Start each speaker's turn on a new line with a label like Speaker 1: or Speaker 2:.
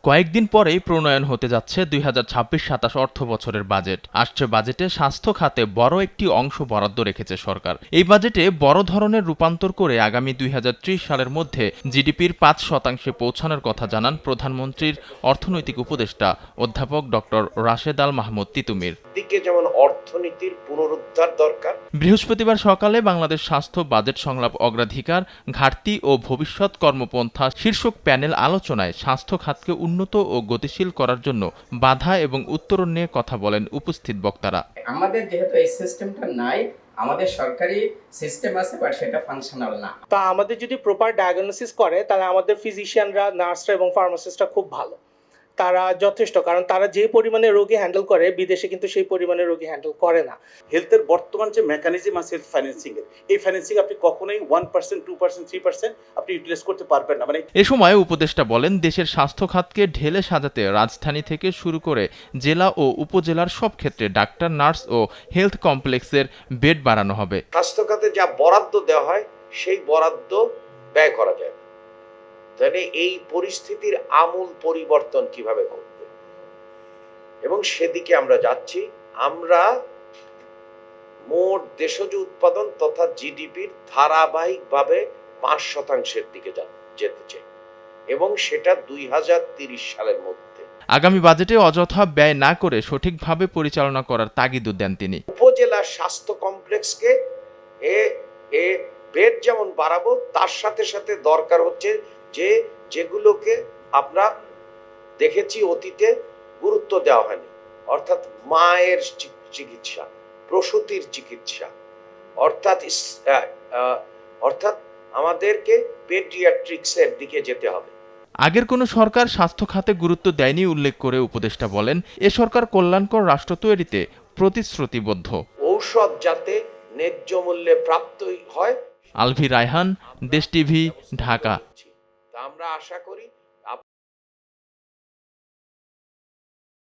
Speaker 1: কয়েকদিন পরেই প্রণয়ন হতে যাচ্ছে ২০২৬-২৭ অর্থ বছরের বাজেট। আসছে বাজেটে স্বাস্থ্য খাতে বড় একটি অংশ বরাদ্দ রেখেছে সরকার। এই বাজেটে বড় ধরনের রূপান্তর করে আগামী ২০৩০ সালের মধ্যে জিডিপির ৫% পৌঁছানোর কথা জানান প্রধানমন্ত্রীর অর্থনৈতিক উপদেষ্টা অধ্যাপক ডক্টর রাশেদ আল মাহমুদ তিতুমির।
Speaker 2: দিকে যেমন অর্থনীতির পুনরুদ্ধার দরকার।
Speaker 1: বৃহস্পতিবার সকালে বাংলাদেশ স্বাস্থ্য বাজেট সংলাপ অগ্রাধিকার, ঘাটতি ও ভবিষ্যৎ কর্মপন্থা শীর্ষক প্যানেল আলোচনায় স্বাস্থ্য খাতকে উন্নত ও গতিশীল করার জন্য বাধা এবং উত্তরণ নিয়ে কথা বলেন উপস্থিত বক্তারা।
Speaker 3: আমাদের যেহেতু এই সিস্টেমটা নাই, আমাদের সরকারি সিস্টেম আছে বাট সেটা ফাংশনাল না।
Speaker 4: তা আমাদের যদি প্রপার ডায়াগনোসিস করে তাহলে আমাদের ফিজিশিয়ানরা, নার্সরা এবং ফার্মাসিস্টরা খুব ভালো, তারা যথেষ্ট, কারণ তারা যে পরিমাণে রোগী হ্যান্ডেল করে বিদেশে কিন্তু সেই পরিমাণে রোগী হ্যান্ডেল করে না।
Speaker 5: হেলথের বর্তমান যে মেকানিজম আছে হেলথ ফাইন্যান্সিং এর, এই ফাইন্যান্সিং আপনি কখনোই 1%, 2%, 3% আপনি ইউটিলাইজ করতে পারবেন না।
Speaker 1: এ সময় উপদেষ্টা বলেন, দেশের স্বাস্থ্য খাতকে ঢেলে সাজাতে রাজধানী থেকে শুরু করে জেলা ও উপজেলার সব ক্ষেত্রে ডাক্তার, নার্স ও হেলথ কমপ্লেক্সের বেড বাড়ানো হবে।
Speaker 2: স্বাস্থ্য খাতে যা বরাদ্দ দেওয়া হয় সেই বরাদ্দ ব্যয় করা যায়। তাহলে এই পরিস্থিতির আমূল পরিবর্তন কিভাবে করবে, এবং সেদিকে আমরা যাচ্ছি। আমরা মোট দেশজ উৎপাদন তথা জিডিপির ধারাবাহিকভাবে ৫% দিকে যেতে চাই, এবং সেটা ২০৩০ সালের মধ্যে।
Speaker 1: আগামী বাজেটে অযথা ব্যয় না করে সঠিকভাবে পরিচালনা করার তাগিদও দেন তিনি।
Speaker 2: উপজেলা স্বাস্থ্য কমপ্লেক্সকে বেড যেমন বাড়াবো, তার সাথে সাথে দরকার হচ্ছে যেগুলোকে আমরা দেখেছি অতীতে গুরুত্ব দেওয়া হয়নি, অর্থাৎ মায়ের চিকিৎসা, প্রসূতির চিকিৎসা, অর্থাৎ আমাদেরকে পেডিয়াট্রিক্সের দিকে যেতে হবে।
Speaker 1: আগের কোনো সরকার স্বাস্থ্য খাতে গুরুত্ব দেয়নি উল্লেখ করে উপদেষ্টা বলেন, এ সরকার কল্যাণকর রাষ্ট্র তৈরিতে প্রতিশ্রুতিবদ্ধ।
Speaker 2: ঔষধ যাতে ন্যায্য মূল্যে প্রাপ্ত হয়।
Speaker 1: আলভি রায়হান, দেশ টিভি, ঢাকা।
Speaker 2: আমরা আশা করি